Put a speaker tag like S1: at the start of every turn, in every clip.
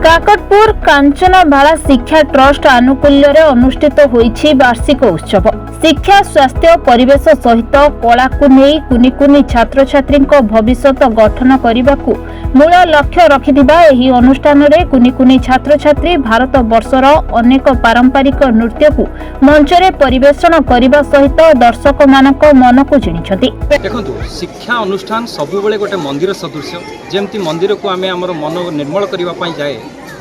S1: काकटपुर कांचनमाला शिक्षा ट्रस्ट आनुकूल्य अनुष्ठित होईछि वार्षिक उत्सव। शिक्षा स्वास्थ्य परिवेश सहित कला को नहीं कुनि कुनि छात्र छात्री भविष्यत गठन करने को मूल लक्ष्य रखिथिबा एही अनुष्ठान रे कुनि कुनि छात्र छात्री भारत वर्षर अनेक पारंपरिक नृत्य को मंच रे परिवेषण करने सहित दर्शक मानक मन को जिणिछथि।
S2: देखंतु शिक्षा अनुष्ठान सबु बेले गोटे मंदिर सदृश जेमती मंदिर को आमे हमर मन निर्मल करबा पई जाए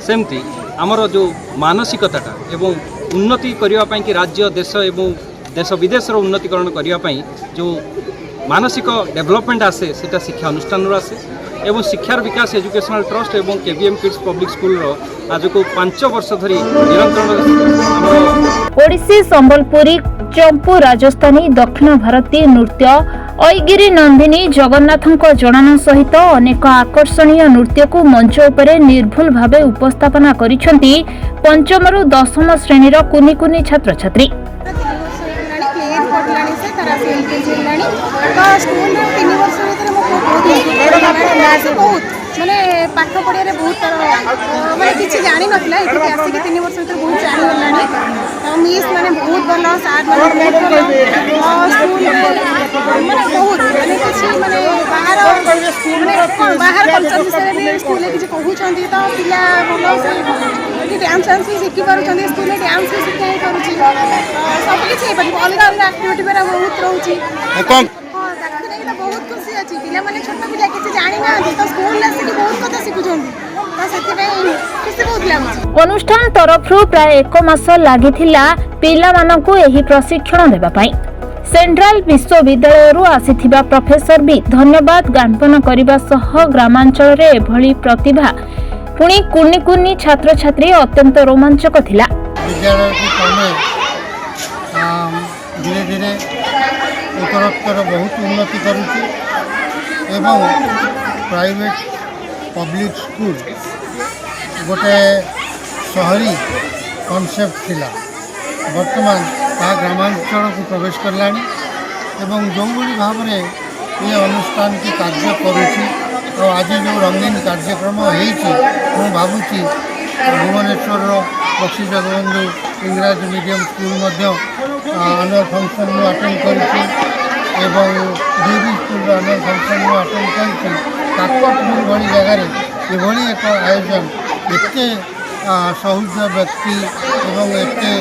S2: सेमती आमर जो मानसिकताटा एवं उन्नति करबा पई कि राज्य देश एवं देश विदेश उन्नतिकरण करने जो मानसिक डेवलपमेंट आसे सेटा शिक्षा अनुष्ठान आसे एवं शिक्षार विकास एजुकेशनल ट्रस्ट एवं केवीएम किड्स पब्लिक स्कूल आज को 5 वर्ष धरी निरंतर
S1: ओडिसी संबलपुरी चंपू राजस्थानी दक्षिण भारतीय नृत्य ऐगिरी नंदिनी जगन्नाथଙ୍କ जनान सहित अनेक आकर्षणीय नृत्य को मंच उपरे निर्भुल भावे उपस्थापना करिसेंती पंचमरु दशम श्रेणीर कुनि कुनि छात्र छात्री।
S3: माने पाठ पढ़िया बहुत माने किसी जानी नथिला एठी आसिक 3 वर्ष भीतर बहुत जानी गलानी मिस माने बहुत भल साथ माने बहुत भल स्कूल माने बहुत माने किसी माने बाहर कल्चर विषय में स्कूल किसी कहउछंती तो पिला भल से डांस डांस शिखि पारुछंती स्कूल डांस भी शिखाई करूची सब किछि अलग अलग एक्टिविटी बेरा बहुत रहउची कम बहुत खुशी अच्छी पिला माने छोट पिला किसी जानी ना तो स्कूल से बहुत कथा शिखुछंती तो सेति खुशी बहुत लागुची।
S1: अनुष्ठान तरफरु प्राय 1 मास लागिथिला पिला मानकु एही प्रशिक्षण देबा पई। सेंट्रल विश्वविद्यालय आसीथिबा प्रोफेसर भी धन्यवाद ज्ञापन करने सह ग्रामांचल रे एभली प्रतिभा पुणी कुनि कुनि छात्र छात्री अत्यंत रोमांचक थिला।
S4: विद्यालय की समय धीरे धीरे उत्तरोत्तर बहुत उन्नति करुची एवं प्राइवेट पब्लिक स्कूल गोटे शहरी कॉन्सेप्ट थिला वर्तमान ता ग्रामांचल को प्रवेश करलानी एवं जो भली भाव में ये अनुष्ठान की कार्य करुची और आज जो रंगीन कार्यक्रम हो भावुची भुवनेश्वर बक्सी जगबंधु इंग्राज मीडियम स्कूल आनुअल फंक्शन में अटेंड करुची एवं डीबी स्कूल आनुअल फंक्शन में अटेंड करुची काकटपुर भली जगार ये एक आयोजन एते सहृदय व्यक्ति एवं एते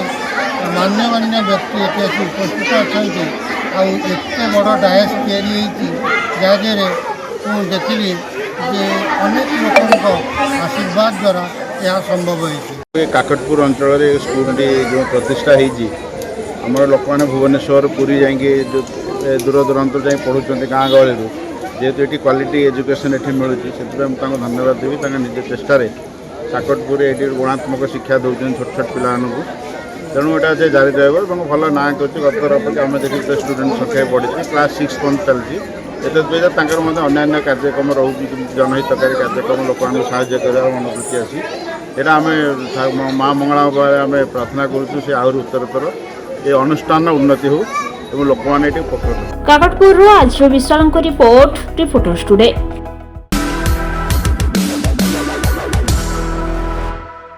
S4: मान्यमान्य व्यक्ति एते उपस्थित अच्छा एते बड़ डायस तैयारी जहाँ देखिली जे अनेक लोकों आशीर्वाद द्वारा यह संभव है।
S5: काकटपुर अंचल स्कूल जो प्रतिष्ठा होती आमर लोक मैंने भुवनेश्वर पुरी जाकि दूर दूरांत जा पढ़ुं गाँ गहली जेहेतु ये क्वालिटी एजुकेशन ये मिलूँ से धन्यवाद देवी निज चेष्टार काकटपुर ये गुणात्मक शिक्षा दौरान छोट छोट पिलाମାନଙ୍କୁ तेणु यहाँ से जारी रहा भल ना कर गतर अपेक्षा आम देखिए स्टूडेंट संख्या बढ़ी क्लास 6 पर्यंत चलती एतद अन्य कार्यक्रम रोचे जनहितकारी कार्यक्रम लोक साहय कर मनोवृत्ति आसी यहाँ आम माँ मंगला आम प्रार्थना करुँ से आहरी उत्तरोत्तर ये अनुष्ठान उन्नति हो लोक मैंने
S1: काकटपुर आज विशाल रिपोर्ट रिपोर्टर्स टुडे।